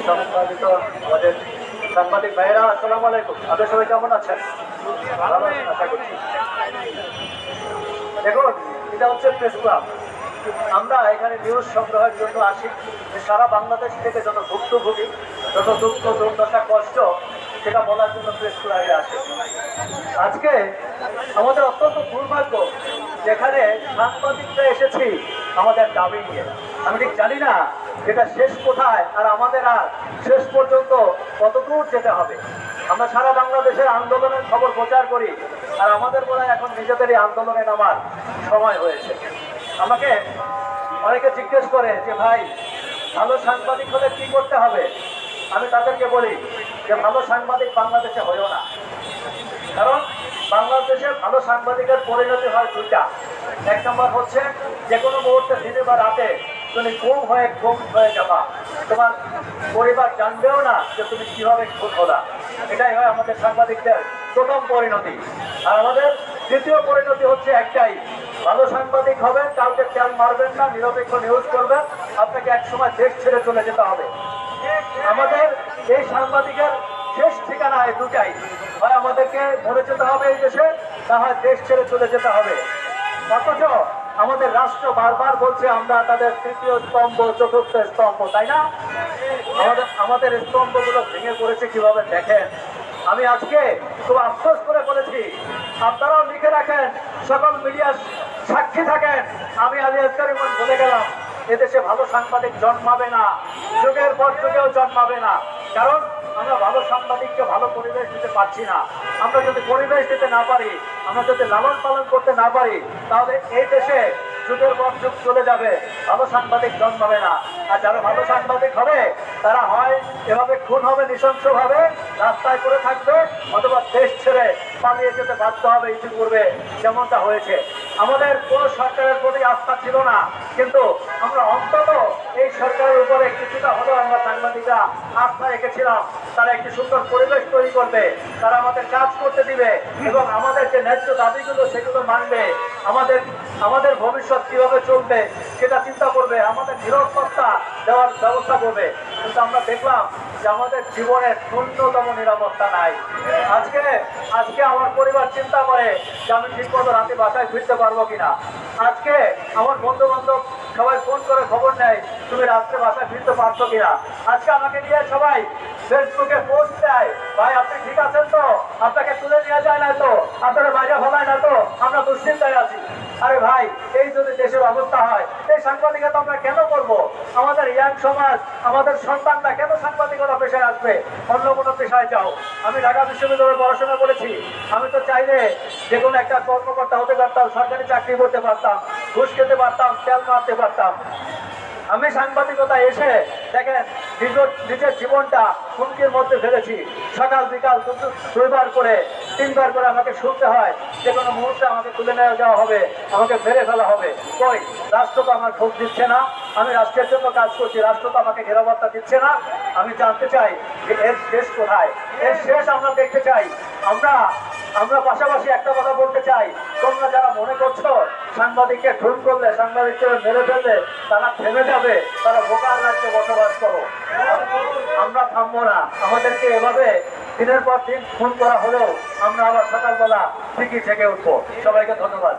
সম্মানিত আমাদের সাংবাদিক ভাইয়েরা, আসসালামু আলাইকুম। আপনারা সবাই কেমন আছেন? ভালো আছেন আশা করছি। দেখুন, এটা হচ্ছে প্রেস ক্লাব। আমরা এখানে নিউজ সংগ্রহের জন্য আসি। সারা বাংলাদেশ থেকে যত ভুক্তভোগী, যত দুঃখ দুর্দশা কষ্ট, সেটা বলার জন্য প্রেস ক্লাবে আসে। আজকে আমাদের অত্যন্ত দুর্ভাগ্য, যেখানে সাংবাদিকরা এসেছি আমাদের দাবি নিয়ে। আমি ঠিক জানি না এটা শেষ কোথায়, আর আমাদের আর শেষ পর্যন্ত কতদূর যেতে হবে। আমরা সারা বাংলাদেশের আন্দোলনের খবর প্রচার করি, আর আমাদের বলে এখন নিজেদেরই আন্দোলনে নামার সময় হয়েছে। আমাকে অনেকে জিজ্ঞেস করে যে ভাই, ভালো সাংবাদিক হলে কি করতে হবে? আমি তাদেরকে বলি যে ভালো সাংবাদিক বাংলাদেশে হয়েও না। কারণ বাংলাদেশে ভালো সাংবাদিকের পরিণতি হয় দুইটা। এক নম্বর হচ্ছে যে কোনো মুহূর্তে দিনে বা রাতে তুমি গুম হয়ে যাবা, তোমার পরিবার জানবেও না যে তুমি কিভাবে খুন হলা। এটাই হয় আমাদের সাংবাদিকদের প্রথম পরিণতি। আর আমাদের দ্বিতীয় পরিণতি হচ্ছে একটাই, ভালো সাংবাদিক হবেন, কাউকে তেল মারবেন না, নিরপেক্ষ নিউজ করবেন, আপনাকে একসময় দেশ ছেড়ে চলে যেতে হবে। আমাদের এই সাংবাদিকের শেষ ঠিকানা এই দুটাই, হয় আমাদেরকে মরে যেতে হবে এই দেশে, না হয় দেশ ছেড়ে চলে যেতে হবে। অথচ আমাদের রাষ্ট্র বারবার বলছে আমরা তাদের তৃতীয় স্তম্ভ, চতুর্থ স্তম্ভ, তাই না? আমাদের স্তম্ভগুলো ভেঙে পড়েছে কিভাবে দেখেন। আমি আজকে খুব আফসোস করে বলেছি, আপনারাও লিখে রাখেন, সকল মিডিয়া সাক্ষী থাকেন, আমি আলী আসগর ইমন বলে গেলাম, এদেশে ভালো সাংবাদিক জন্মাবে না, যুগের পর যুগেও জন্মাবে না। কারণ আমরা ভালো সাংবাদিককে ভালো পরিবেশ দিতে পারছি না। আমরা যদি পরিবেশ দিতে না পারি, আমরা যদি লালন পালন করতে না পারি, তাহলে এই দেশে যুগের পর যুগ চলে যাবে, ভালো সাংবাদিক জন্মাবে না। আর যারা ভালো সাংবাদিক হবে তারা হয় এভাবে খুন হবে নৃশংসভাবে, রাস্তায় করে থাকবে, অথবা দেশ ছেড়ে পালিয়ে যেতে বাধ্য হবে। ইতিপূর্বে যেমনটা হয়েছে। আমাদের কোনো সরকারের প্রতি আস্থা ছিল না, কিন্তু আমরা অন্তত এই সরকারের উপরে কিছুটা হলেও আমরা সাংবাদিকরা আস্থা রেখেছিলাম। তারা একটি সুন্দর পরিবেশ তৈরি করবে, তারা আমাদের কাজ করতে দিবে, এবং আমাদের যে ন্যায্য দাবিগুলো সেগুলো মানবে, আমাদের ভবিষ্যৎ কিভাবে চলবে সেটা চিন্তা করবে, আমাদের নিরাপত্তা দেওয়ার ব্যবস্থা করবে। কিন্তু আমরা দেখলাম যে আমাদের জীবনের ন্যূনতম নিরাপত্তা নাই। আজকে আমার পরিবার চিন্তা করে যে আমি ঠিকমতো রাতে বাসায় ফিরতে পারবো কিনা। আজকে আমার বন্ধু বান্ধব সবাই ফোন করে খবর নেয় তুমি রাত্রে বাসায় ফিরতে পারছো কিনা। আজকে আমাকে নিয়ে সবাই ফেসবুকে পোস্ট দেয়, ভাই আপনি ঠিক আছেন তো, আপনাকে তুলে নিয়ে যায় না তো, আপনারা বাইরে ফেলায় না তো, আমরা দুশ্চিন্তায় আছি। আরে ভাই, এই যদি দেশের অবস্থা হয়, এই সাংবাদিকতা আমরা কেন করবো? আমাদের ইয়াং সমাজ, আমাদের সন্তানরা কেন সাংবাদিকতা পেশায় আসবে? অন্য কোনো পেশায় যাও। আমি ঢাকা বিশ্ববিদ্যালয়ে পড়াশোনা করেছি, আমি তো চাইলে যে কোনো একটা কর্মকর্তা হতে পারতাম, সরকারি চাকরি করতে পারতাম, ঘুষ খেতে পারতাম, তেল মারতে পারতাম। আমি সাংবাদিকতা এসে দেখেন নিজের জীবনটা হুমকির মধ্যে ফেলেছি। সকাল বিকাল দুইবার করে তিনবার করে আমাকে শুনতে হয় যে কোনো মুহূর্তে আমাকে তুলে নিয়ে যাওয়া হবে, আমাকে মেরে ফেলা হবে। কই, রাষ্ট্র তো আমার খোঁজ দিচ্ছে না। আমি রাষ্ট্রের জন্য কাজ করছি, রাষ্ট্র তো আমাকে নিরাপত্তা দিচ্ছে না। আমি জানতে চাই যে এর শেষ কোথায়, এর শেষ আমরা দেখতে চাই। আমরা পাশাপাশি একটা কথা বলতে চাই, তোমরা যারা মনে করছো সাংবাদিককে খুন করলে, সাংবাদিককে মেরে ফেললে তারা থেমে যাবে, তারা বোকার রাজ্যে বসবাস করো। আমরা থামবো না। আমাদেরকে এভাবে দিনের পর দিন খুন করা হলেও আমরা আবার সকালবেলা ঠিকই জেগে উঠবো। সবাইকে ধন্যবাদ।